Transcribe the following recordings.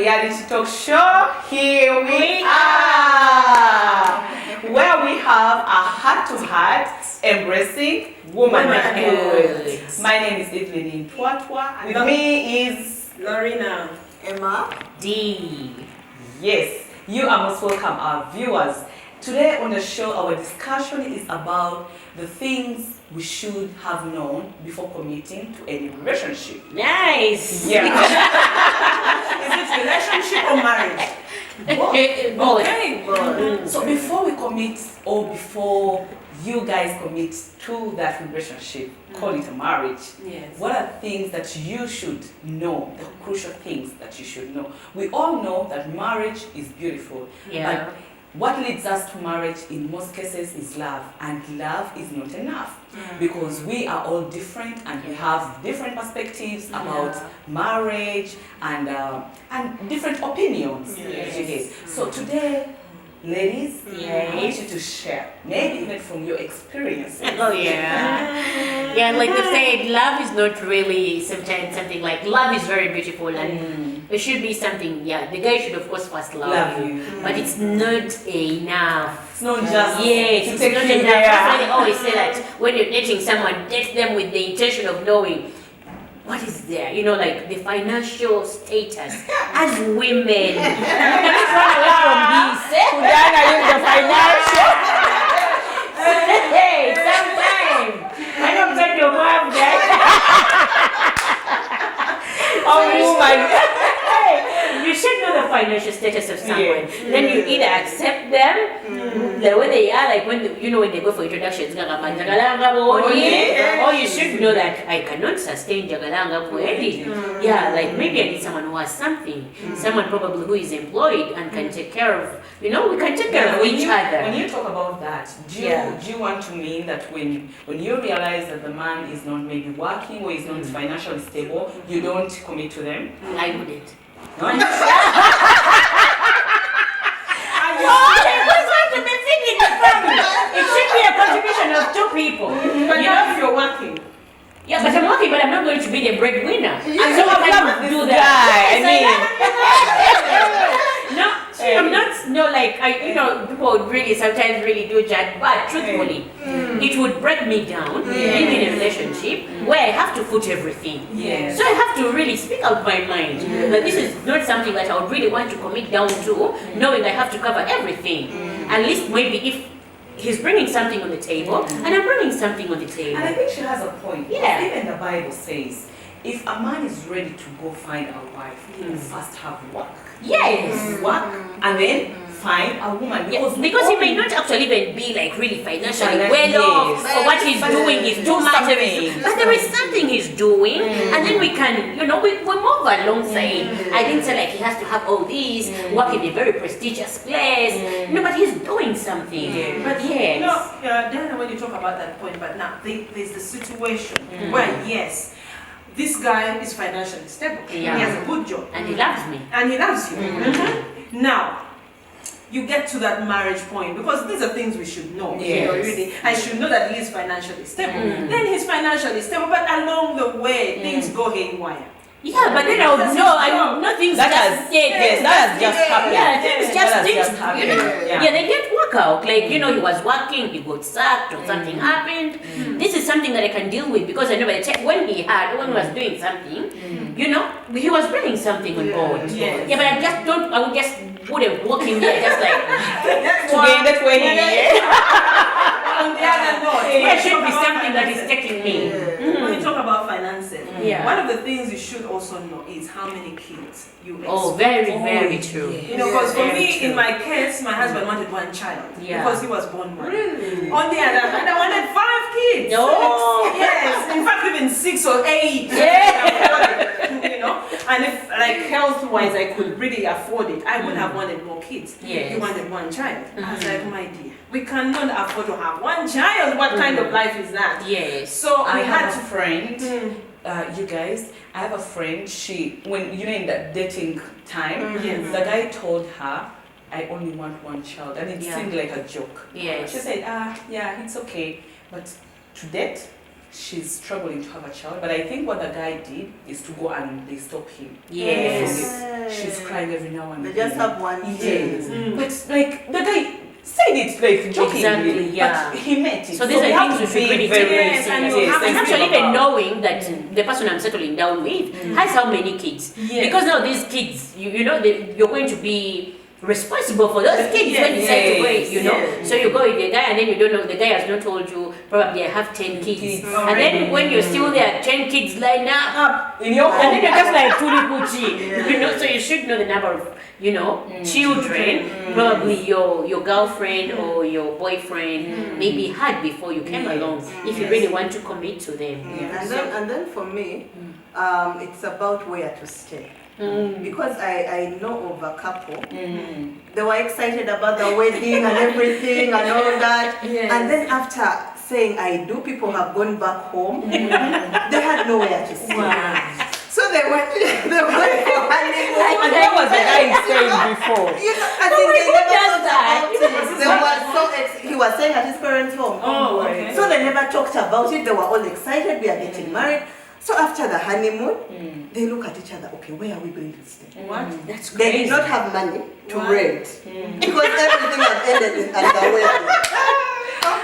reality talk show. Here we are, where we have a heart-to-heart embracing womanhood. My name is Evelyn Twatwa, and with me is Lorena, Emma, D. Yes, you are most welcome, our viewers. Today on the show, our discussion is about the things we should have known before committing to any relationship. Nice. Yeah. is it relationship or marriage? Both. Okay, So before we commit, or before you guys commit to that relationship, call it a marriage, Yes. what are things that you should know, the crucial things that you should know? We all know that marriage is beautiful, Yeah. but what leads us to marriage in most cases is love, and love is not enough because we are all different and we have different perspectives about marriage and different opinions. Yes. Okay. So today, ladies, I Yes. want you to share, maybe even from your experience. Oh yeah. Yeah, like they said, love is not really sometimes something like love is very beautiful and it should be something, yeah, the guy should of course first love you. But it's not enough. It's not just Yes, to it's take not you enough. That's why they there. always say that when you're dating someone, date them with the intention of knowing what is there, you know, like the financial status as women. You cannot run away from this. Kudana, you the financial. Hey, sometime. I don't get your mom that. Oh my. You should know the financial status of someone. Yeah. Then you either accept them the way they are, like when you know when they go for introductions, or you should know that I cannot sustain jagalanga kweli. Yeah, like maybe I need someone who has something, someone probably who is employed and can take care of. You know, we can take care of each other. When you talk about that, do you want to mean that when you realize that the man is not maybe working or is not financially stable, you don't commit to them? I wouldn't. No? It should be a contribution of two people. But not if you're working. Yeah, but I'm working, but I'm not going to be the breadwinner. I So love I cannot this do guy. that. I No, I'm not. No, like you know, people really sometimes really do that. But truthfully, it would break me down being in a relationship where I have to put everything. Yes. So I have to really speak out my mind. Like this is not something that I would really want to commit down to, knowing I have to cover everything. At least maybe if he's bringing something on the table and I'm bringing something on the table. And I think she has a point. Yeah. Even the Bible says, if a man is ready to go find a wife, he will first have work. Yes. Work and then find a woman. Because he may not actually even be like really financially Financially, well off, yes. or what he's doing is too much. something. But there is something he's doing, and then we can, you know, we move alongside. I didn't say like he has to have all these, work in a very prestigious place. No, but he's doing something. But yes. You know, Diana, when you talk about that point, but now there's the situation where, yes, this guy is financially stable. Yeah. He has a good job. And he loves me. And he loves you. Now, you get to that marriage point because these are things we should know. You know, Yes. really. I should know that he is financially stable. Then he's financially stable, but along the way, things go haywire. Yeah, but then I would know, I would know things That just has, get. yes, that has just happened. Yeah, things That just has things, just happened. you know, Yeah. they get work out. Like, you know, he was working, he got sacked or something happened. This is something that I can deal with because I know by the time when he was doing something, you know, he was bringing something on board. Yes. Yeah, but I would just wouldn't walk in there just like, Together 20 years. On the other note, there should be something that is taking me. When you talk about finances, Yeah. one of the things you should also know is how many kids you Oh, expect. very, very true. You know, because for Very me, true. in my case, my husband wanted one child Yeah. because he was born one. On the other hand, I wanted 5 kids. Oh. Yes, in fact, even 6 or 8. You know, and if like health-wise, I could really afford it, I would have wanted more kids. Yes. He wanted one child. I was like, my dear, we cannot afford to have one child. What kind of life is that? Yes. So I we had have to. a friend, you guys, I have a friend, when, you know, in that dating time, Yes. the guy told her, I only want one child, and it Yeah. seemed like a joke. Yes. She said, yeah, it's okay, but to date, she's struggling to have a child, but I think what the guy did is to go and they stop him. Yes. She's crying every now and They then. just have one Yes. kid. But like the guy said it like jokingly, Exactly, yeah. but he meant it. So these we are have things to we should be really very, take very Yes, and seriously. you have to And think actually even about- knowing that the person I'm settling down with has how many kids. Yes. Because now these kids, you know, you're going to be responsible for those kids when you decide to wait, you know. Yes. So you go with the guy and then you don't know, the guy has not told you, probably I have 10 kids. Kids. And then when you're still there, 10 kids line up. in your And home. then you're just like Tulipuchi, you know, so you should know the number of, you know, children, probably your girlfriend or your boyfriend maybe had before you came along, if you really want to commit to them. Yeah. And then for me, it's about where to stay. Because I know of a couple, they were excited about the wedding and everything and all that. Yes. And then after saying I do, people have gone back home. They had nowhere to stay. So they went for honeymoon. And that was the guy saying before. You know, I think they never does talked that? about it. They were so he was staying at his parents' home. Oh, okay. So they never talked about it. They were all excited. We are getting married. So after the honeymoon, they look at each other. Okay, where are we going to stay? What? That's They crazy. did not have money to What? rent because everything had ended at the wedding.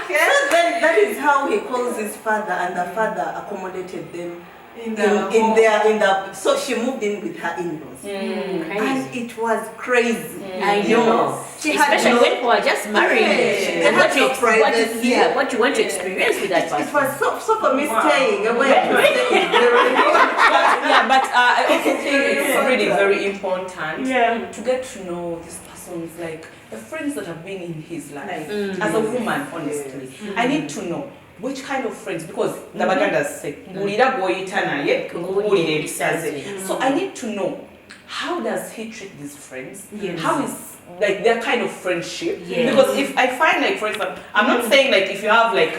Okay. So then that is how he calls his father, and the father accommodated them In so she moved in with her in-laws. And Crazy. it was crazy. I You know. She had Especially no, when people are just married. Yes. And They had no privacy. what you want to experience with that it person. was so for me staying away to stay is very Yeah, but I also think it's really very important Yeah. to get to know this person's like the friends that have been in his life. As a woman, honestly, I need to know which kind of friends, because the Bagandas say, "Ngulira goyita naye, ngulira ebisaze." So I need to know, how does he treat these friends? Yes. How is like their kind of friendship? Yes. Because if I find like, for example, I'm not saying like if you have like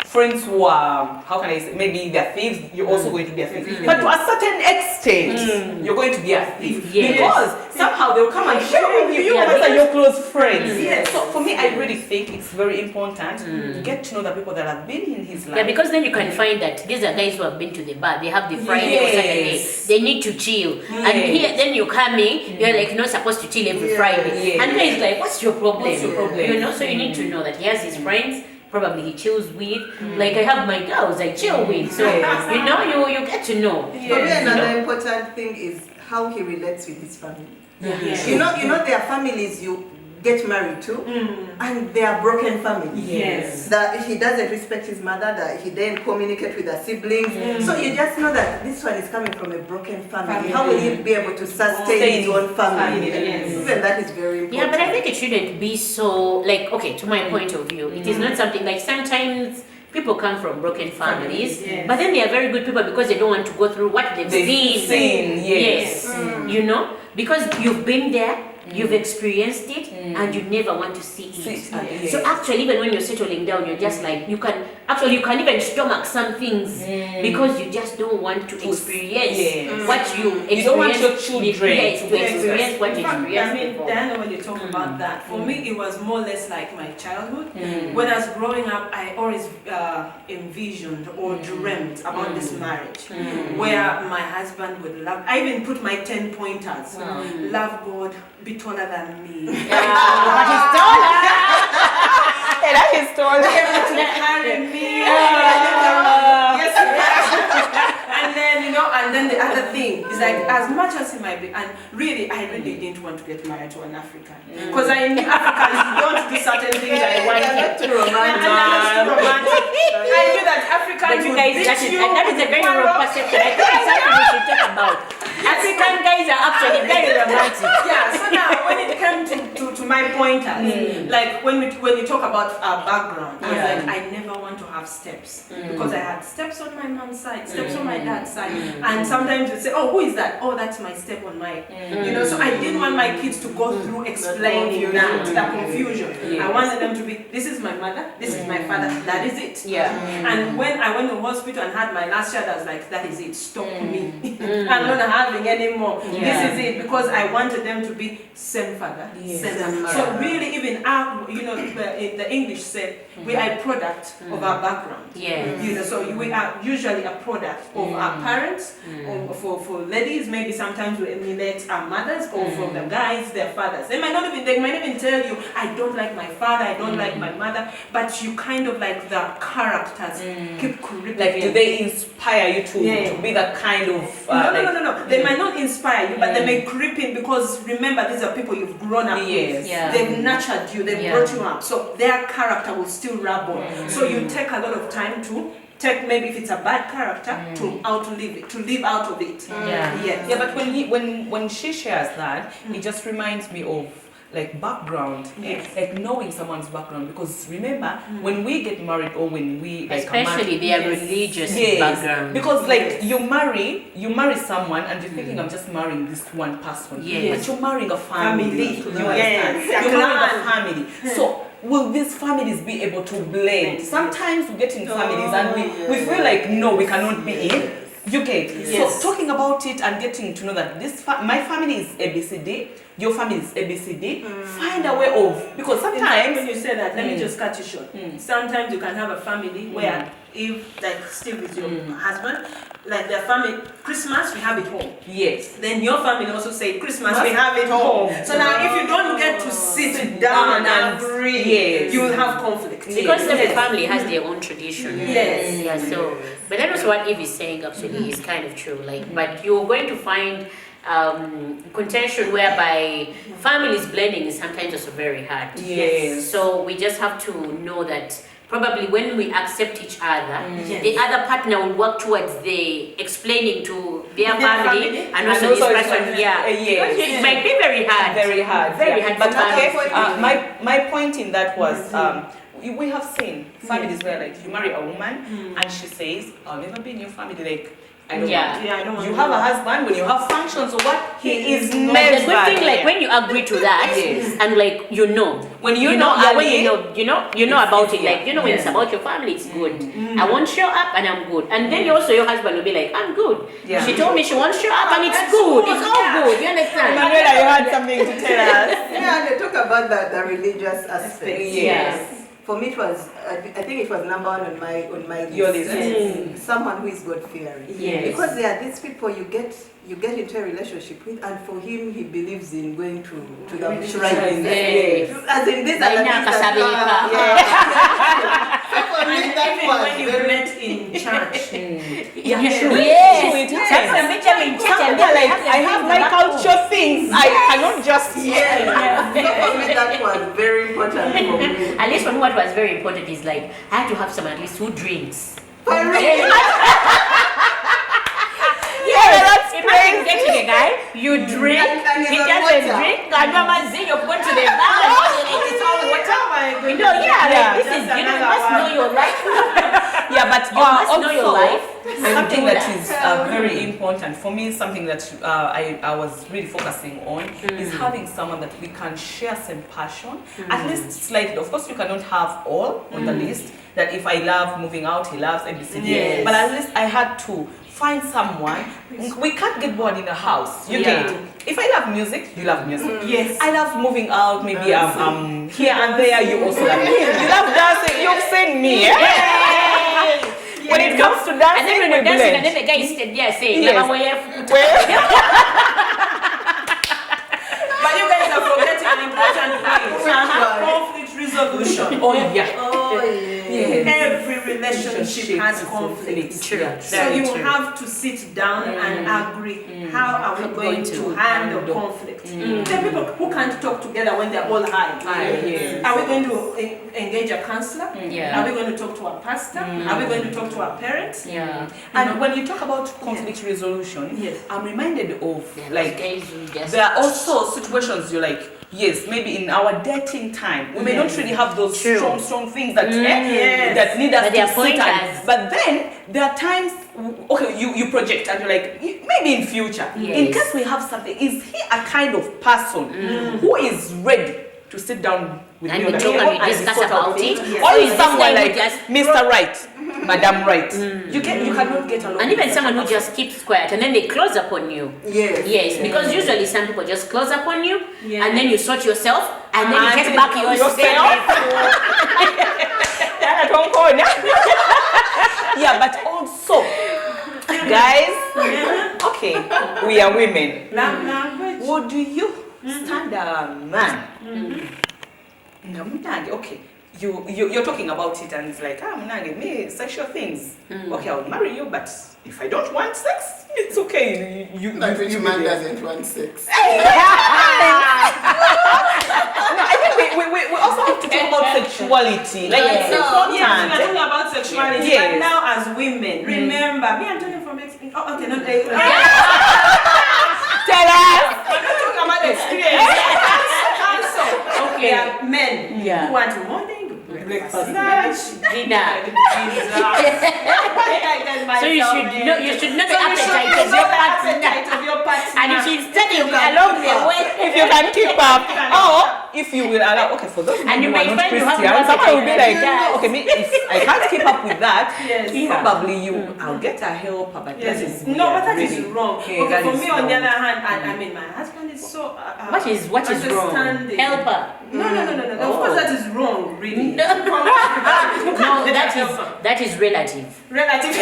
friends who are, how can I say, maybe they're thieves, you're also going to be a thief. But to a certain extent, you're going to be a thief. Yes. Because somehow they'll come and share with you. Yeah, Those are your close friends. Yes. So for me, I really think it's very important to get to know the people that have been in his life. Yeah, because then you can find that these are guys who have been to the bar. They have the Friday or Saturday. Yes. They need to chill. And here, then you're coming, you're like not supposed to chill every Yes. Friday. Yes. And guys like, what's your problem? What's your problem? You know, so you need to know that he has his friends. Probably he chills with. Like I have my girls I chill with. So Yes. you know, you get to know. For me, another important thing is how he relates with his family. Yes. You know, there are families you get married to, and they are broken families. Yes. That he doesn't respect his mother, that he didn't communicate with the siblings. So you just know that this one is coming from a broken family. How will he be able to sustain his own family? Yes. Even that is very important. Yeah, but I think it shouldn't be so, like, okay, to my point of view, it is not something like sometimes people come from broken families, Yes. but then they are very good people because they don't want to go through what they've seen. Yes. You know, because you've been there, you've experienced it, and you never want to see it. Yes. So actually, even when you're settling down, you're just like, you can even stomach some things because you just don't want to experience Yes. what you experience. You don't want your children Yes, to experience what In you fact, experienced I mean, before. Diana, when you talk about that, for me it was more or less like my childhood. When I was growing up, I always envisioned or dreamt about this marriage, where my husband would love. I even put my 10 pointers: love God, be taller than me. But he's taller. That is totally. Carry me. Yes, and then the other thing is like, as much as he might be, and really, I really didn't want to get married to an African, because I knew Africans don't do certain things I wanted. Too romantic. I knew that Africans But you would guys, beat that is you, a very wrong quarrel. perception. I think it's something we should talk about. African guys are actually very romantic. Yeah, so now when it came to my pointers, like when you talk about our background, I was like, I never want to have steps because I had steps on my mom's side, steps on my dad's side, and sometimes you say, oh, who is that? Oh, that's my step on my, so I didn't want my kids to go through explaining that confusion. I wanted them to be, this is my mother, this is my father, that is it. Yeah. And when I went to hospital and had my last child, I was like, that is it, stop me. I'm not having any more. This is it, because I wanted them to be same father, same mother. So really, even the English said, I product of our background. Yeah. You know, so we are usually a product of our parents, or for ladies, maybe sometimes we emulate our mothers, or for the guys, their fathers. They might even tell you, I don't like my father, I don't like my mother, but you kind of like the characters keep creeping. Like, do they inspire you to be that kind of? No. They might not inspire you, but they may creep in, because remember, these are people you've grown up with. Yeah. They've nurtured you, they've brought you up, so their character will still rub on. So you take a lot of time to take, maybe if it's a bad character, to outlive it, to live out of it. Yeah. Yeah, but when she shares that, it just reminds me of like background, like knowing someone's background. Because remember, when we get married, or when we like Especially their religious background. because like you marry someone and you're thinking, I'm just marrying this one person. Yes. But you're marrying a family. You understand? Yes. You're marrying a family. So will these families be able to blend? Sometimes we get in families and we feel like, no, we cannot be in. You get? Yes. So talking about it and getting to know that my family is ABCD, your family is ABCD, find a way of, because sometimes when you say that, let me just cut you short. Sometimes you can have a family where, if like Steve is your husband, like their family, Christmas we have it home. yes. Then your family also say Christmas we have it home. So now if you don't get to sit down and agree, you will have conflict. Because every family has their own tradition. Yes. Yeah, so, but that was what Eve is saying actually is kind of true. Like, but you're going to find contention whereby families blending is sometimes also very hard. Yes. So we just have to know that probably when we accept each other, Yes. the other partner will work towards the explaining to their family and also this also person. yes. It might be very hard. Very hard. Very hard. But Okay. okay, my point in that was we have seen families where like you marry a woman and she says, I'll never be in your family. Like, I don't Yeah. want. Yeah, I don't want You to have do a that. husband, when you have functions or what, he is But never the good thing, like there. when you agree to that, Yes. and like you know, When you when early, you know about it, yeah. like when it's about your family, it's good. I won't show up and I'm good, and then also your husband will be like, I'm good. Yeah. She told me she won't show up and it's That's good. good, It's all yeah. good. You understand? Manuela, you had something to tell us. Yeah, they talk about the religious aspect. Yes. For me, it was I think it was number one on my list. Your list. Someone who is God fearing. Yes. Because there are these people you get into a relationship with, and for him he believes in going to the shrine. Yes. As in this Like and now, this and Kasabeka. that. So for me, that Even was when you very met in church. Yeah, Yes. true. Yes. True, it Sasa happens. mecha minchacha Yeah, like I have my culture things. I cannot just So for me, that was very important for me. At least for me, what was very important is like I had to have someone at least who drinks. Yeah, that's Imagine getting a guy, you drink, And he he's on doesn't water. drink, and you're going to the bar and it's all water. You know, Yeah. this is, you know, you must know your life. Yeah, but You must know your also life. something Do that that. is very important for me, something that I was really focusing on is having someone that we can share same passion, at least slightly. Of course, you cannot have all on the list. That if I love moving out, he loves ABCD. Yes. But at least I had to find someone. We can't get bored in a house. You Yeah. get it. If I love music, you love music. Yes. I love moving out, maybe here and there. You also love it. You love dancing. You've seen me. Eh? When it comes to And dancing, then when we you're dancing, and blend. then the guy is there saying, Yes. "Mama, where But you guys are forgetting an important point. one? Conflict resolution. Oh yeah. Oh yeah. Every relationship has conflict. True. Yeah. So Very you true. have to sit down and agree how are we going to handle conflict. There are people who can't talk together when they're all high. Yes. Are we going to engage a counselor? Yeah. Are we going to talk to our pastor? Are we going to talk to our parents? Yeah. And when you talk about conflict resolution, Yes. I'm reminded of Like like guys who just there are also situations you're like, yes, maybe in our dating time, we may not really have those True. strong things that Yes. that need us But they are to sit and. pointers. But then there are times, okay, you project and you're like, maybe in future, in Yes. case we have something, is he a kind of person who is ready to sit down with And me on we the talk table and we discuss sort out about things? it. Yes. Or Or is is this someone guy who like just Mr. Right, Madam Right? You cannot get along. and with even such someone a who person. just keeps quiet and then they close up on you. Yes. Yes, because usually some people just close up on you Yes. and then you sort yourself and then you And get back then your yourself. space. That Yeah, but also, guys, okay, we are women. Language. Would you stand a man? Okay, you're talking about it and it's like, me, sexual things. Okay, I'll marry you, but if I don't want sex, it's okay. Not which man doesn't want sex. No, I think we also have to talk about sexuality. Like, it's Yes, we are important. talking about sexuality, Yes. but now as women, remember, me and Tony from experience. Oh, okay, no, Tell us. we're not talking about experience. Also, Okay. there are men Yeah. who want morning, breakfast, lunch, Dinner. So you should know the appetite of your partner. And if she's studying along the way, If you can keep up, or if you will allow, okay, for those And you who are might not find you have Christian, one someone will be that like, does. okay, me, if I can't keep up with that, Yes. probably I'll get a helper, but that is No, but that really, is wrong. Yeah, Okay, that for is me, on the wrong. other hand, I mean, my husband is so. what is wrong? understanding. Helper. No. Of Oh. course, that is wrong, really. No, that is relative. Relative.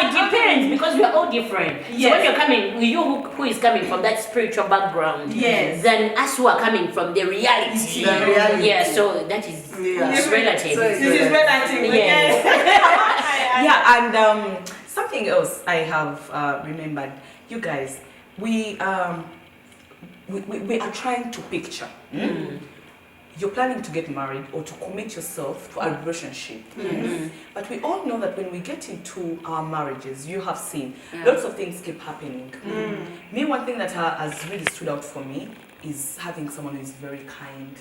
It depends because we are all different. So Yes. when you're coming, you who is coming from that spiritual background, Yes. then us who are coming from the reality. The reality. Yeah, so that is Yeah. it's relative. So This is relative. Yes. Yeah, and something else I have remembered, you guys, we are trying to picture. You're planning to get married or to commit yourself to a relationship. But we all know that when we get into our marriages, you have seen lots of things keep happening. Me, one thing that has really stood out for me is having someone who is very kind.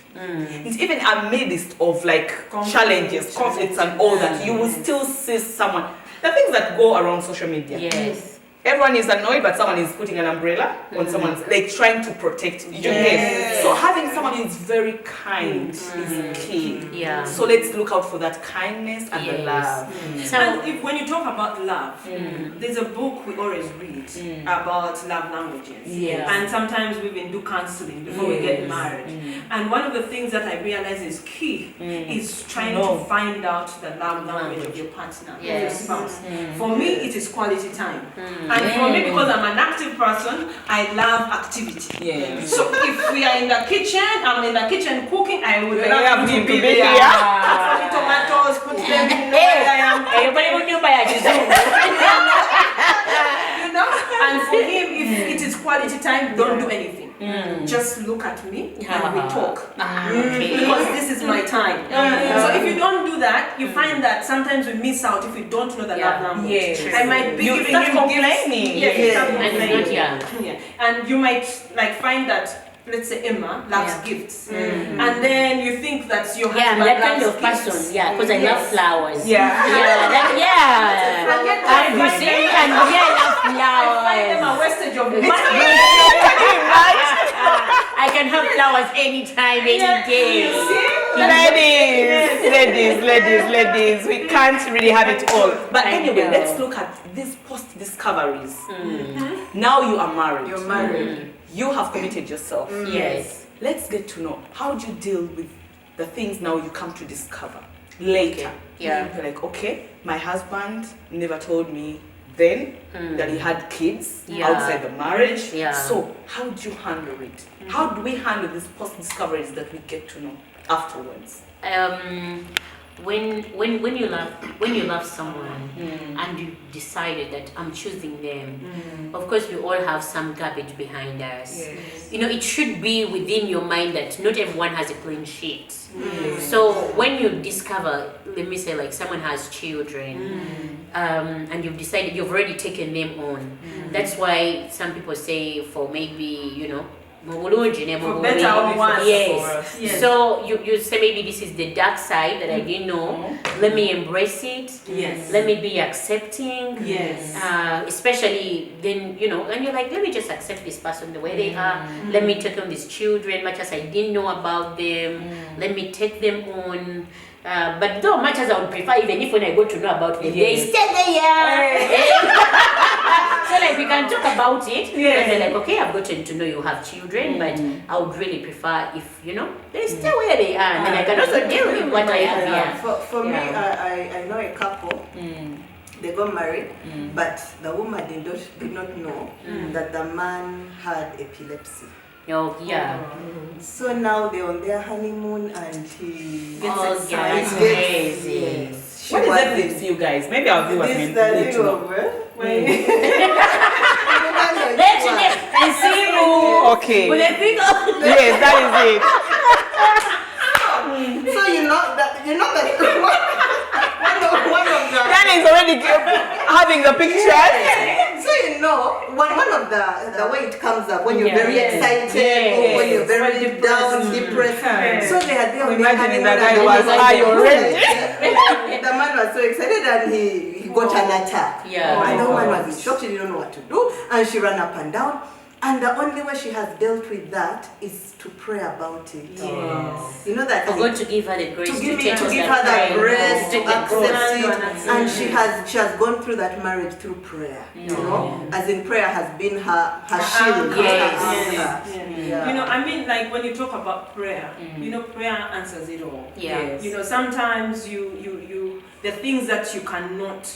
It's even amidst of like challenges, conflicts and all that, you will still see someone. The things that go around social media. Yes. Everyone is annoyed, but someone is putting an umbrella on someone's, like trying to protect you. Yes. So having someone who is very kind is key. Yeah. So let's look out for that kindness and the Yes. love. So And when you talk about love, there's a book we always read about love languages. Yeah. And sometimes we even do counseling before we get Yes. married. And one of the things that I realize is key is trying to find out the love language of your partner, of your Yes. spouse. For me, it is quality time. And for me, because I'm an active person, I love activity. Yeah. So if we are in the kitchen, I'm in the kitchen cooking, I would Yeah, love him to be to be there. here. Cut for me tomatoes, put them in where I am. everybody will know by a kizungu. You know? And for him, if it is quality time, don't do anything. Just look at me and we talk. Okay. Because this is my time. So if you don't do that, you find that sometimes we miss out if we don't know the love language. Yes. I might be You giving start him complaining. gifts. Yes, you start And it's not complaining. young. Yeah. And you might like find that, let's say Emma loves gifts, and then you think that your Yeah, I'm husband that kind loves of gifts. person. Yeah, because I love Yes. flowers. Yeah. Yeah. And yet And you see, and yeah, I love I find them flowers. a wastage of money. I can have flowers anytime, any day. You see? Ladies, we can't really have it all. But I anyway, know. let's look at these post-discoveries. Now you are married. You're married. You have committed yourself. Yes. Let's get to know, how do you deal with the things now you come to discover later? Yeah. You're like, okay, my husband never told me then that he had kids Yeah. outside the marriage. Yeah. So how do you handle it? How do we handle these post-discoveries that we get to know afterwards? When you love someone and you decided that I'm choosing them, of course we all have some garbage behind us. Yes. You know, it should be within your mind that not everyone has a clean sheet. So when you discover, let me say, like someone has children, and you've decided you've already taken them on. That's why some people say for maybe, you know, For better or worse. Yes. Yes. So you say maybe this is the dark side that I didn't know. Let me embrace it. Yes. Let me be accepting. Yes. Especially then, you know, and you're like, let me just accept this person the way they are. Let me take on these children, much as I didn't know about them. Let me take them on. But though much as I would prefer, even if when I go to know about them, they Yes. stay there. So like we can talk about it. Yeah. And they're like, okay, I've gotten to know you have children, but I would really prefer if, they stay where they are. And then I can also deal with what I have here. For me, Yeah. I know a couple. They got married, but the woman did not know that the man had epilepsy. Oh, yeah. So now they're on their honeymoon and he Gets Oh, excited. yes, Amazing. yes. She What is was epilepsy, you guys? Maybe our viewers This may the need thing to know. of Let's and see who. Okay. With a big old. Yes, that is it. So that one of the Dan is already having the picture. so one of the way it comes up when you're very Yes. excited or when you're very When down, depressed. depressed. So they had their Imagining that honeymoon guy and was they high already. The man was so excited and he got an attack. Yeah. And the woman was in shock, she didn't know what to do, and she ran up and down. And the only way she has dealt with that is to pray about it. Yes. You know that For God to give her the grace to to give, take to us give that her pride, the grace to to take the accept cross. it, and she has gone through that marriage through prayer. You know, as in prayer has been her shield, her Yes. anchor. You know, I mean, like when you talk about prayer, prayer answers it all. Yeah. You know, sometimes you the things that you cannot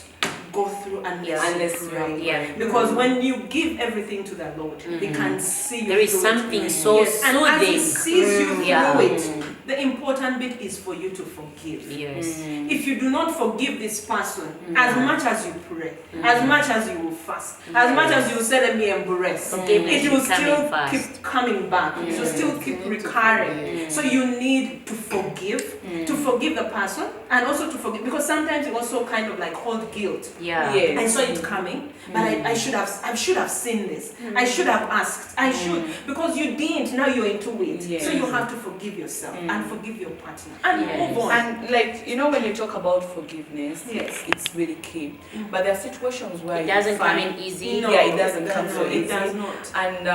go through unless you pray. Yeah. Because when you give everything to the Lord, He can see you There is through something it. so Yes. And as He soothing. sees you through Yeah. it, the important bit is for you to forgive. Yes. If you do not forgive this person, as much as you pray, as much as you will fast, as much as you will say, let me embrace, Forgiveness it will is coming still fast. keep coming back. It will still keep recurring. So you need to forgive the person, and also to forgive, because sometimes you also kind of like hold guilt. Yeah. Yes. I saw it coming, but I should have seen this. I should have asked. I should, because you didn't. Now you're into it, Yes. so you have to forgive yourself and forgive your partner and Yes. move on. And like, when you talk about forgiveness, Yes. it's really key. But there are situations where It you doesn't come find- in easy. No, yeah, it doesn't come so it easy. does not. And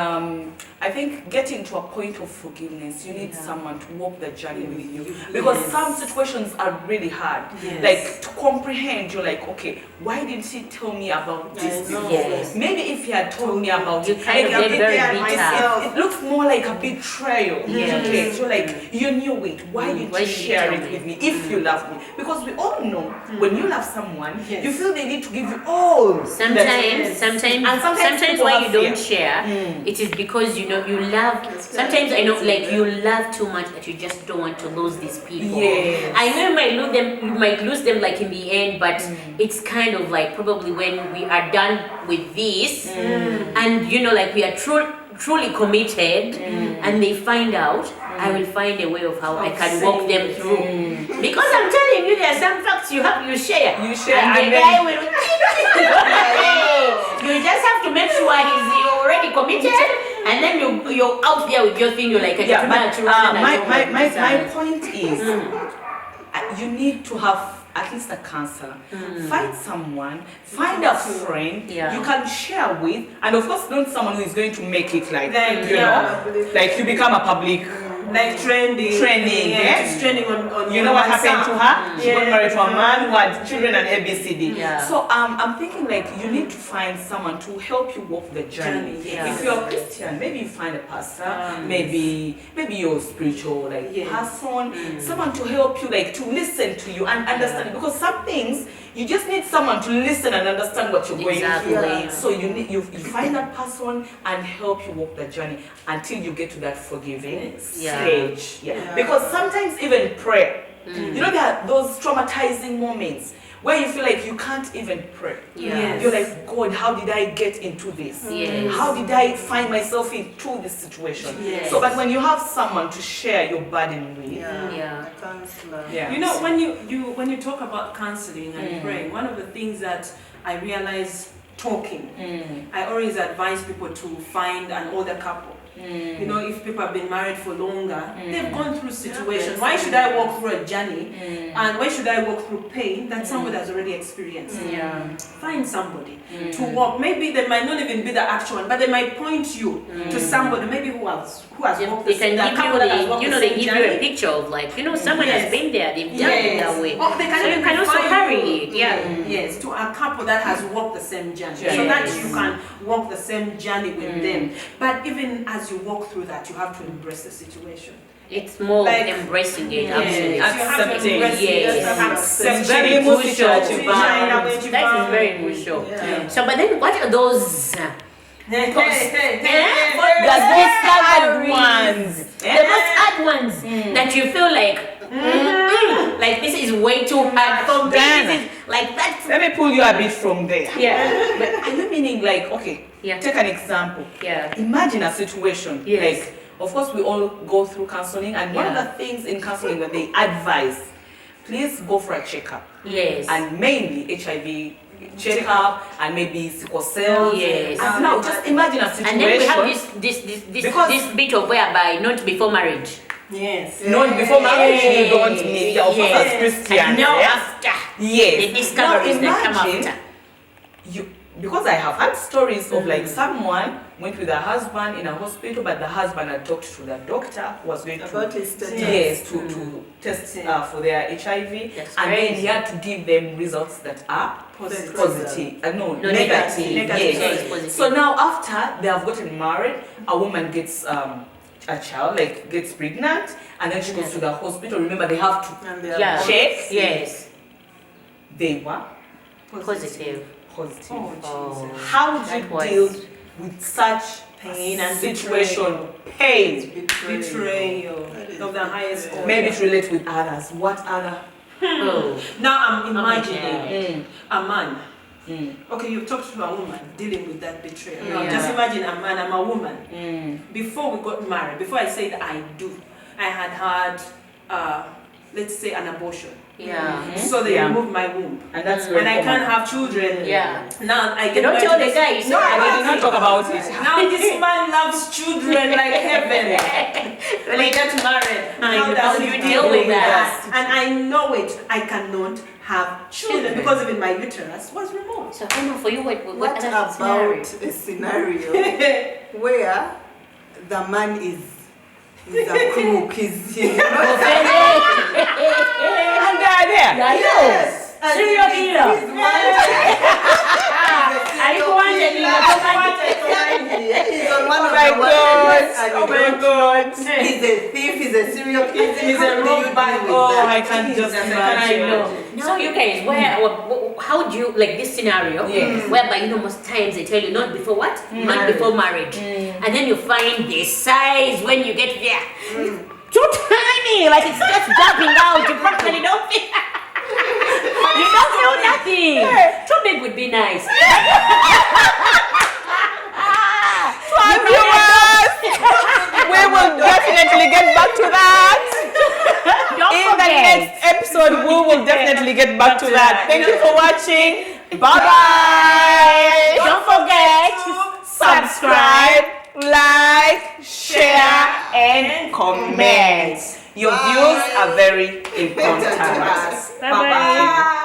I think getting to a point of forgiveness, you need Yeah. someone to walk the journey with you. Yes. Because some situations are really hard. Yes. Like to comprehend, you're like, okay, why didn't he tell me about this I know. before? Yes. Maybe if he had told me about You it, kind of like, get very I bitter. myself. it looks more like a betrayal. Yes. Okay, so like you knew it. Why didn't Why you didn't you share tell it me? with me if you love me? Because we all know when you love someone, Yes. you feel they need to give you all. Sometimes, And sometimes people why have you don't fear. share, it is because you love. Sometimes I know, like you love too much that you just don't want to lose these people. Yes. I know you might lose them like in the end, but it's kind of like probably when we are done with this, and like we are truly committed, and they find out, I will find a way of how I can walk them through. Because I'm telling you, there are some facts you share. You share, and the and then- guy will. You just have to make sure he's already committed, and then you're out there with your thing. You're like, Yeah, but my my point is, you need to have at least a counselor. Find someone, find a friend Yeah. you can share with, and of course, not someone who is going to make it like, Like, you yeah. know, like you become a public. Like trending, yes. trending on You know what happened to her? She got Yeah. married to a man who had children and ABCD. Yeah. So I'm thinking like you need to find someone to help you walk the journey. Journey, yeah. If you're a Christian, maybe you find a pastor, maybe you're spiritual like Yes. person, someone to help you, like to listen to you and understand. Because some things you just need someone to listen and understand what you're going Exactly. through. Yeah. So you find that person and help you walk the journey until you get to that forgiving Yeah. stage. Yeah. Yeah. Because sometimes even prayer, there are those traumatizing moments where you feel like you can't even pray. Yes. You're like, God, how did I get into this? Yes. How did I find myself into this situation? Yes. So, but when you have someone to share your burden with, Yeah. A counselor. yeah. You know, when you talk about counseling and praying, one of the things that I realize talking, I always advise people to find an older couple. You know, if people have been married for longer, they've gone through situations. Why should I walk through a journey and why should I walk through pain that somebody has already experienced? Yeah. Find somebody to walk. Maybe they might not even be the actual one, but they might point you to somebody maybe who has walked They can the give couple that has you walked the they same give you a journey. picture of like, someone Yes. has been there, they've done it that way. Oh, they can So you even can also refer carry you. it. it. Yeah. Yes, to a couple that has walked the same journey, so Yes. that you can walk the same journey with them. But even as you walk through that, you have to embrace the situation. It's more Like- embracing it. Yes, Absolutely. you have to Accepting. embrace it. Yes. Accepting. It's very crucial. crucial to Yes. That is very crucial. Yeah. So, but then what are those? Hey, There's those sad ones. The most hard ones that you feel like, like this is way too hard for me. Dana. This is like that. Let me pull you a bit from there. Yeah. But are you meaning like, okay, Yeah. take an example. Yeah. Imagine a situation. Yes. Like, of course, we all go through counseling, and one of Yeah. the things in counseling that they advise, please go for a checkup. Yes. And mainly HIV checkup and maybe sickle cell. Yes. And now just imagine a situation. And then we have this Because- bit of whereby not before marriage. Yes. Not before marriage, you Yes. don't meet. Yeah, of course, Yes. as Christians. And now yeah? after Yes. the discoveries Now that come imagine after. you, because I have had stories of like someone went with her husband in a hospital, but the husband had talked to the doctor who was going About to his status. yes to test for their HIV, That's and then crazy. he had to give them results that are Positive. positive. No, No, negative. negative. Yes. Yes, positive. So now after they have gotten married, a woman gets a child, like gets pregnant, and then she goes to the hospital. Remember, they have to And they are Yeah. both- check. Yes. They were Positive. positive. Oh, Oh. Jesus. How would That you was- deal with such Pain and situation? Pain. Betrayal of the highest order. Maybe to relate with others. What other? Oh. Now I'm imagining Mm. a man. Mm. Okay, you've talked to a woman dealing with that betrayal. Now Yeah. just imagine a man, I'm a woman. Mm. Before we got married, before I said I do, I had let's say an abortion. Yeah. So they Yeah. removed my womb. And that's very And I common. can't have children. Yeah. Now I You get don't married tell to the this- guy. You say, No, And we did not talk about it. Now this man loves children like heaven. When I get married, how does How do he you deal with that? And I know it. I cannot have children because even my uterus was removed. So, Emma, for you, what What other about scenario? a scenario where the man is a crook? He's And they are there. yes. Serial killer. He's on one Oh of my the God. websites and you Oh my don't- God. He's a thief, he's a serial killer. He's a How do you rogue bad deal with Oh, that? I can't just Jesus, I imagine. know. So you guys, how do you like this scenario? Yes. Whereby most times they tell you not before what, not before marriage, and then you find the size when you get there, too tiny, like it's just jumping out. You practically don't feel. You don't feel nothing. Too big would be nice. Viewers, we will definitely get back to that. Don't In the forget. next episode, we will definitely get back to that. Thank you for watching. Bye bye. Don't forget to Subscribe, like, share, and comment. Your views are very important. Bye-bye.